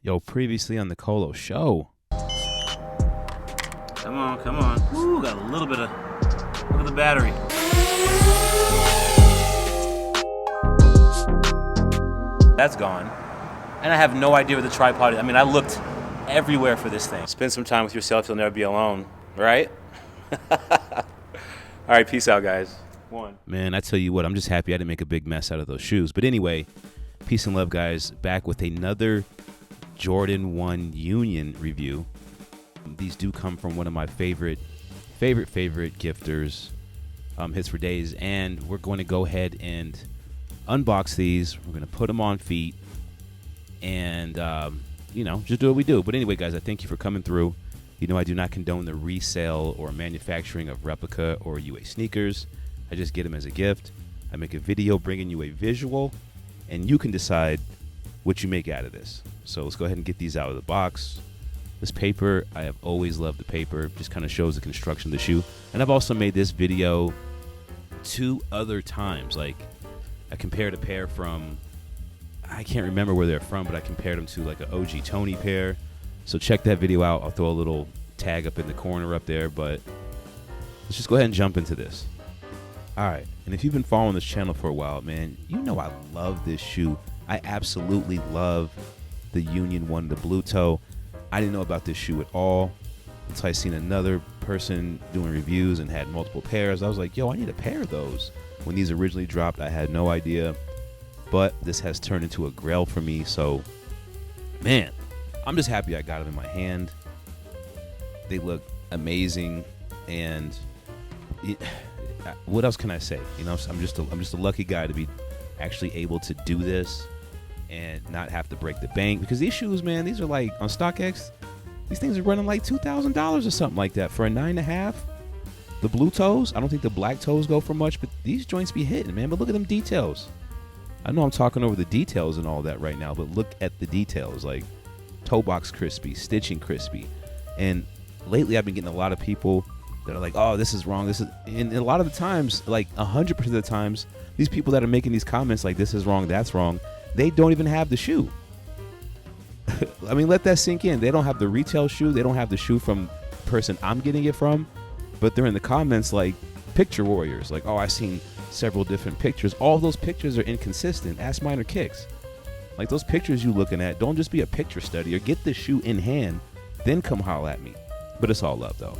Yo, previously on the Colo show. Come on, come on. Ooh, got a little bit of, look at the battery. That's gone. And I have no idea where the tripod is. I mean, I looked everywhere for this thing. Spend some time with yourself, you'll never be alone, right? All right, peace out, guys. Man, I tell you what, I'm just happy I didn't make a big mess out of those shoes. But anyway, peace and love, guys. Back with another Jordan 1 Union review. These do come from one of my favorite gifters, Hits for Days, and we're going to go ahead and unbox these. We're going to put them on feet and, just do what we do. But anyway, guys, I thank you for coming through. You know, I do not condone the resale or manufacturing of replica or UA sneakers. I just get them as a gift. I make a video bringing you a visual, and you can decide what you make out of this. So let's go ahead and get these out of the box. This paper, I have always loved the paper. Just kind of shows the construction of the shoe. And I've also made this video 2 other times. Like, I compared a pair from, I can't remember where they're from, but I compared them to like an OG Tony pair. So check that video out. I'll throw a little tag up in the corner up there, but let's just go ahead and jump into this. All right, and if you've been following this channel for a while, man, you know I love this shoe. I absolutely love the Union 1, the blue toe. I didn't know about this shoe at all until I seen another person doing reviews and had multiple pairs. I was like, yo, I need a pair of those. When these originally dropped, I had no idea, but this has turned into a grail for me. So, man, I'm just happy I got them in my hand. They look amazing, and what else can I say? You know, I'm just a lucky guy to be actually able to do this and not have to break the bank, because these shoes, man, these are like on StockX. These things are running like $2,000 or something like that for a 9.5. The blue toes, I don't think the black toes go for much, but these joints be hitting, man. But look at them details. I know I'm talking over the details and all that right now, but look at the details, like toe box crispy, stitching crispy. And lately I've been getting a lot of people that are like, oh, this is wrong, this is, and a lot of the times, like 100% of the times, these people that are making these comments like this is wrong, that's wrong, they don't even have the shoe. I mean, let that sink in. They don't have the retail shoe. They don't have the shoe from the person I'm getting it from, but they're in the comments like picture warriors. Like, oh, I've seen several different pictures. All those pictures are inconsistent. Ask Minor Kicks. Like, those pictures you looking at, don't just be a picture study, or get the shoe in hand, then come holler at me. But it's all love, though.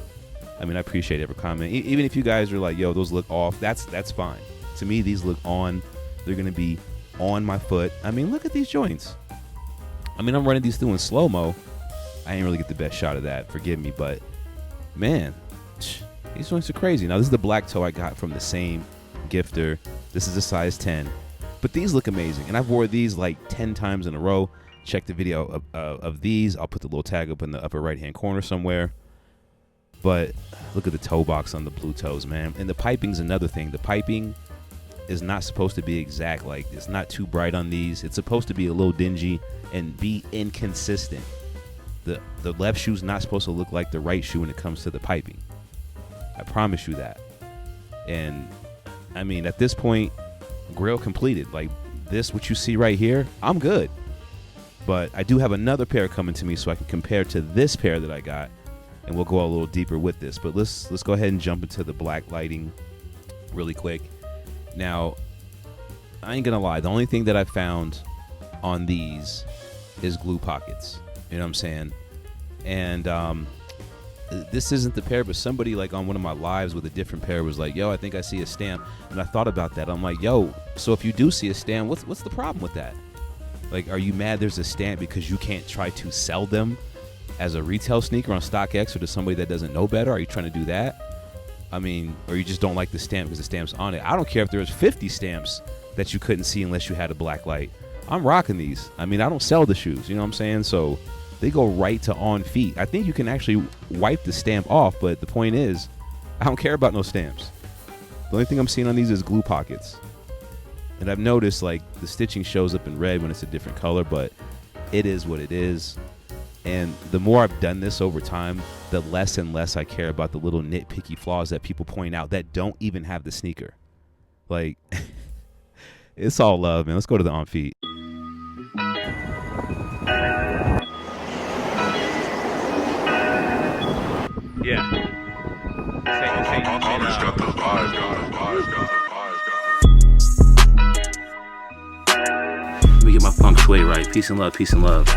I mean, I appreciate every comment. Even if you guys are like, yo, those look off, that's fine. To me, these look on. They're going to be on my foot. I mean, look at these joints. I mean, I'm running these through in slow-mo. I ain't really get the best shot of that. Forgive me, but man, these joints are crazy. Now, this is the black toe I got from the same gifter. This is a size 10. But these look amazing, and I've wore these like 10 times in a row. Check the video of these. I'll put the little tag up in the upper right-hand corner somewhere. But look at the toe box on the blue toes, man. And the piping's another thing. The piping is not supposed to be exact. Like, it's not too bright on these. It's supposed to be a little dingy and be inconsistent. The left shoe's not supposed to look like the right shoe when it comes to the piping. I promise you that. And I mean, at this point, grail completed. Like, this, what you see right here, I'm good. But I do have another pair coming to me, so I can compare to this pair that I got, and we'll go a little deeper with this. But let's go ahead and jump into the black lighting really quick. Now, I ain't gonna lie, the only thing that I found on these is glue pockets. You know what I'm saying? And this isn't the pair, but somebody like on one of my lives with a different pair was like, yo, I think I see a stamp. And I thought about that. I'm like, yo, so if you do see a stamp, what's the problem with that? Like, are you mad there's a stamp because you can't try to sell them as a retail sneaker on StockX or to somebody that doesn't know better? Are you trying to do that? I mean, or you just don't like the stamp because the stamp's on it. I don't care if there was 50 stamps that you couldn't see unless you had a black light. I'm rocking these. I mean, I don't sell the shoes, you know what I'm saying? So they go right to on feet. I think you can actually wipe the stamp off, but the point is, I don't care about no stamps. The only thing I'm seeing on these is glue pockets. And I've noticed, like, the stitching shows up in red when it's a different color, but it is what it is. And the more I've done this over time, the less and less I care about the little nitpicky flaws that people point out that don't even have the sneaker. Like, it's all love, man. Let's go to the on feet. Peace and love, peace and love.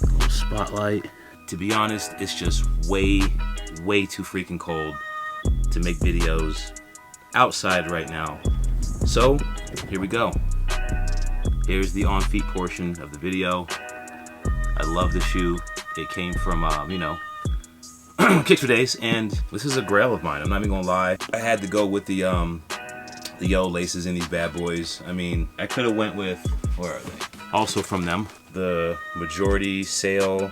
Little spotlight. To be honest, it's just way too freaking cold to make videos outside right now. So, here we go. Here's the on-feet portion of the video. I love the shoe. It came from, you know, Kicks for Days, and this is a grail of mine. I'm not even gonna lie. I had to go with the yellow laces in these bad boys. I mean, I could have went with, where are they? Also from them, the majority sale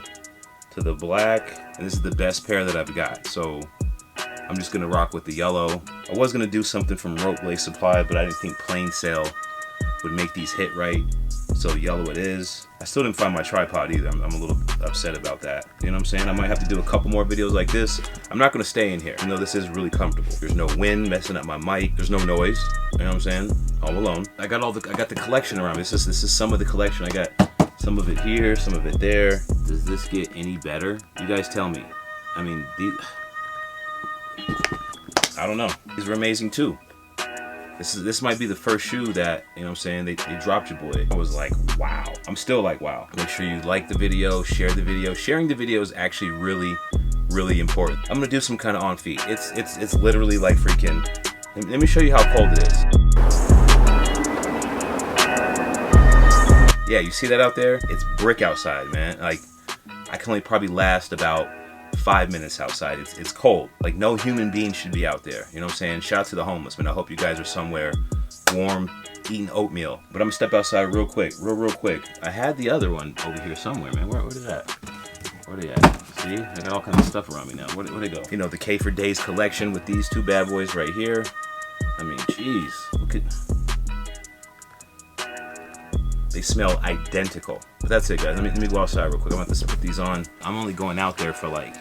to the black, and this is the best pair that I've got. So I'm just gonna rock with the yellow. I was gonna do something from Rope Lace Supply, but I didn't think plain sale would make these hit right. So yellow it is. I still didn't find my tripod either. I'm a little upset about that. You know what I'm saying? I might have to do a couple more videos like this. I'm not gonna stay in here, even though this is really comfortable. There's no wind messing up my mic. There's no noise. You know what I'm saying? All alone. I got the collection around me. This is some of the collection. I got some of it here, some of it there. Does this get any better? You guys tell me. I mean, I don't know. These are amazing too. This might be the first shoe that, you know what I'm saying, they dropped your boy. I was like, wow. I'm still like, wow. Make sure you like the video, share the video. Sharing the video is actually really important. I'm gonna do some kind of on feet. It's literally like freaking, let me show you how cold it is. Yeah, you see that out there? It's brick outside, man. Like, I can only probably last about 5 minutes outside. It's cold. Like, no human being should be out there. You know what I'm saying? Shout out to the homeless, man. I hope you guys are somewhere warm, eating oatmeal. But I'm gonna step outside real quick, real quick. I had the other one over here somewhere, man. Where is that? Where they at? See? I got all kinds of stuff around me now. Where they go? You know, the K for Days collection with these two bad boys right here. I mean, jeez. Look at... They smell identical. But that's it, guys. Let me go outside real quick. I'm about to put these on. I'm only going out there for like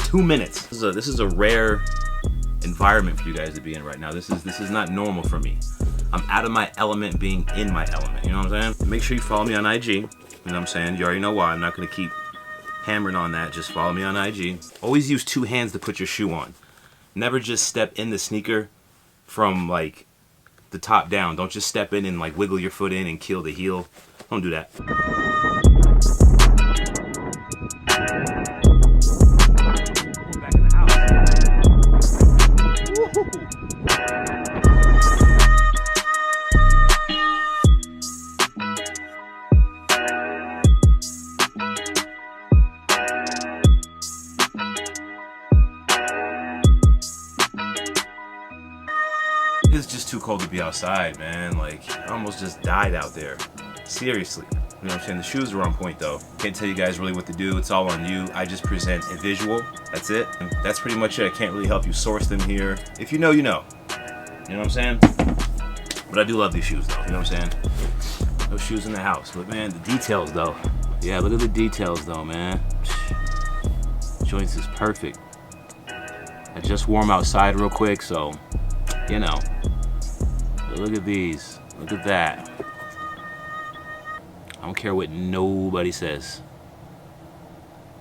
2 minutes. This is a rare environment for you guys to be in right now. This is not normal for me. I'm out of my element being in my element. You know what I'm saying? Make sure you follow me on IG. You know what I'm saying? You already know why. I'm not gonna keep hammering on that. Just follow me on IG. Always use 2 hands to put your shoe on. Never just step in the sneaker from like the top down. Don't just step in and like wiggle your foot in and kill the heel. Don't do that. Back in the house. It's just too cold to be outside, man. Like, I almost just died out there. Seriously. You know what I'm saying? The shoes are on point, though. Can't tell you guys really what to do. It's all on you. I just present a visual. That's it. That's pretty much it. I can't really help you source them here. If you know, you know. You know what I'm saying? But I do love these shoes, though. You know what I'm saying? No shoes in the house. But, man, the details, though. Yeah, look at the details, though, man. Joints is perfect. I just wore them outside real quick, so... You know, but look at these. Look at that. I don't care what nobody says.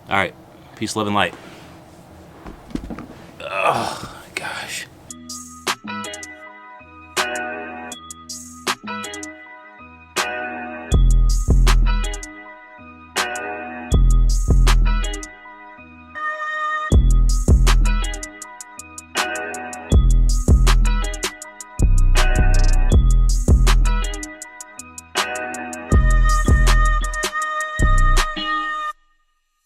All right, peace, love, and light. Ugh.